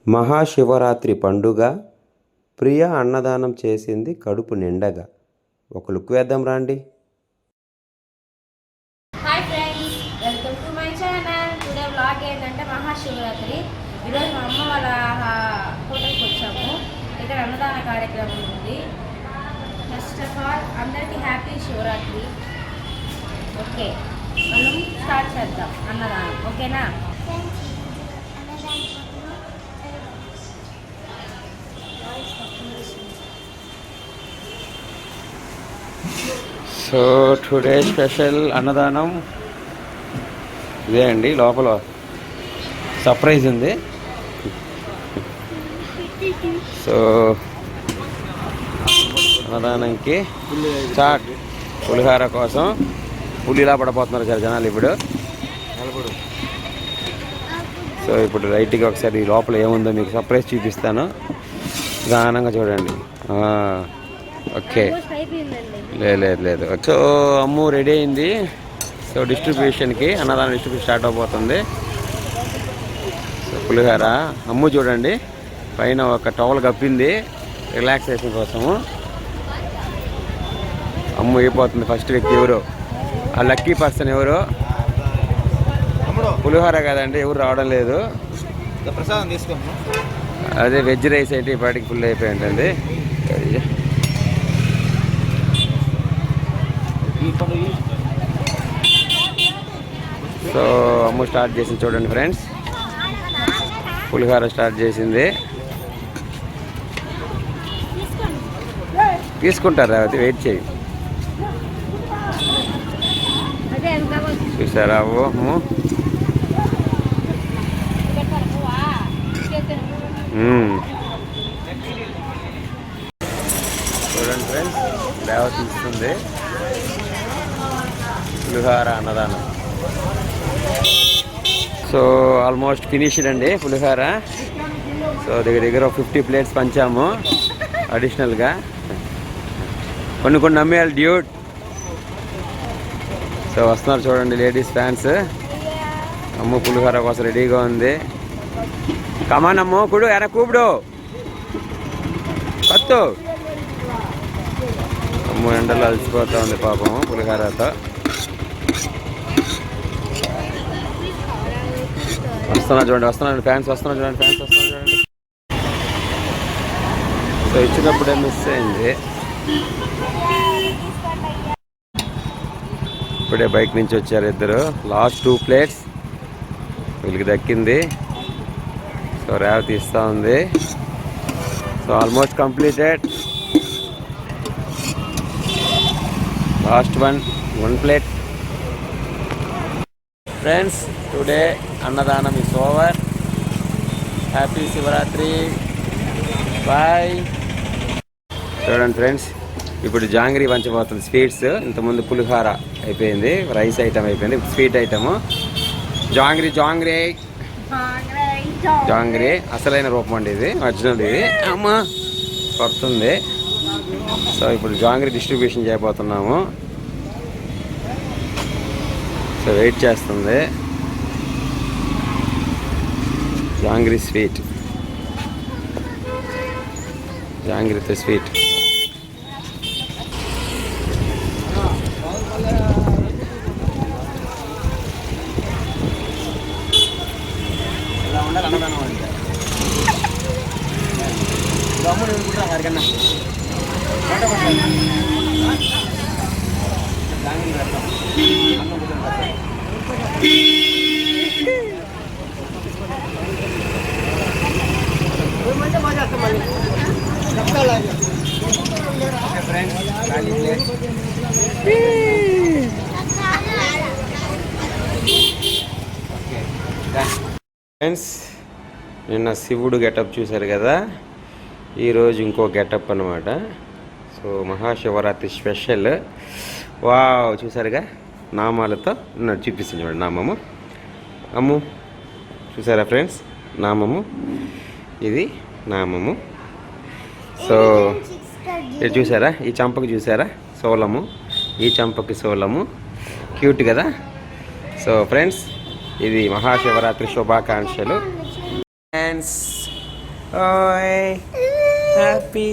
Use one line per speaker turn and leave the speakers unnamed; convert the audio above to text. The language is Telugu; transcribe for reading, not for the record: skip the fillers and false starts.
మహాశివరాత్రి పండుగ ప్రియ అన్నదానం చేసింది కడుపు నిండగా. ఒక లుక్ వేద్దాం రండి.
Hi friends, welcome to my channel. Today vlog ఏంటంటే మహాశివరాత్రి. ఈరోజు మా అమ్మ వాళ్ళ హోటల్కి వచ్చాము. ఇక్కడ అన్నదాన కార్యక్రమం ఉంది. ఫస్ట్ ఆఫ్ ఆల్ అందరికీ హ్యాపీ శివరాత్రి. ఓకే, మనం స్టార్ట్ చేద్దాం అన్నదానం. ఓకేనా?
సో టుడే స్పెషల్ అన్నదానం ఇదే అండి. లోపల సర్ప్రైజ్ ఉంది. సో అన్నదానంకి చాట్ పులిహార కోసం పులిలా పడబోతున్నారు సార్ జనాలు ఇప్పుడు. సో ఇప్పుడు రైట్గా ఒకసారి లోపల ఏముందో మీకు సర్ప్రైజ్ చూపిస్తాను. నిదానంగా చూడండి. ఓకే, లేదు. సో అమ్ము రెడీ అయింది. సో డిస్ట్రిబ్యూషన్కి అన్నదానం డిస్ట్రిబ్యూషన్ స్టార్ట్ అవబోతుంది. సో పులిహార అమ్ము చూడండి పైన ఒక టవల్ కప్పింది రిలాక్సేషన్ కోసము. అమ్ము అయిపోతుంది. ఫస్ట్ వ్యక్తి ఎవరు? ఆ లక్కీ పర్సన్ ఎవరు? పులిహోర కదండి, ఎవరు రావడం లేదు.
ప్రసాదం తీసుకోండి.
అదే వెజ్ రైస్ అయితే ఇప్పటికి ఫుల్ అయిపోయిందండి. సో అమ్ము స్టార్ట్ చేసింది చూడండి ఫ్రెండ్స్. పులిహోర స్టార్ట్ చేసింది. తీసుకుంటారా? అది వెయిట్ చేయి. చూసారా అమ్ము? చూడండి ఫ్రెండ్స్, దేవత ఇస్తుంది పులిహోర అన్నదానం. సో ఆల్మోస్ట్ ఫినిష్డ్ అండి పులిహోర. సో దగ్గర 50 ప్లేట్స్ పంచాము అడిషనల్గా. కొన్ని నమ్మేయాలి డ్యూట్. సో వస్తున్నారు చూడండి లేడీస్ ఫ్యాన్స్. అమ్ము పులిహోర కోసం రెడీగా ఉంది. కమాన్ అమ్ము, కుడు ఎర కూపుడు కత్తు. అమ్ము ఎండలో అలసిపోతా ఉంది పాపము పులిహోరతో. వస్తున్నారు ఫ్యాన్స్ చూడండి. సో ఇచ్చినప్పుడే మిస్ అయింది. ఇప్పుడే బైక్ నుంచి వచ్చారు ఇద్దరు. లాస్ట్ 2 ప్లేట్స్ వీళ్ళకి దక్కింది. సో రేవతి ఇస్తూ ఉంది. So almost completed. Last 1 plate. Friends, today అన్నదానం is over. Happy Shivaratri. Bye. చూడండి ఫ్రెండ్స్, ఇప్పుడు జాంగ్రీ పంచబోతుంది. స్వీట్స్ ఇంతకుముందు పులిహోర అయిపోయింది, రైస్ ఐటమ్ అయిపోయింది, స్వీట్ ఐటము జాంగ్రీ అసలైన రూపం అండి ఇది, ఒరిజినల్ ఇది. అమ్మా పడుతుంది. సో ఇప్పుడు జాంగ్రీ డిస్ట్రిబ్యూషన్ చేయబోతున్నాము. సో వెయిట్ చేస్తుంది జాంగ్రీ స్వీట్. జాంగ్రీతో స్వీట్. ఫ్రెండ్స్, నిన్న శివుడు గెటప్ చూశారు కదా, ఈరోజు ఇంకో గెటప్ అన్నమాట. So Mahashivratri special. వావ్, చూసారుగా నామాలతో చూపిస్తుంది చూడండి. నామము అమ్ము చూసారా ఫ్రెండ్స్? నామము ఇది నామము. సో ఇది చూసారా? ఈ చంపకు చూసారా? సోలము. ఈ చంపకి సోలము. క్యూట్ కదా? సో ఫ్రెండ్స్, ఇది మహాశివరాత్రి శుభాకాంక్షలు. ఫ్రెండ్స్, ఓయ్ హ్యాపీ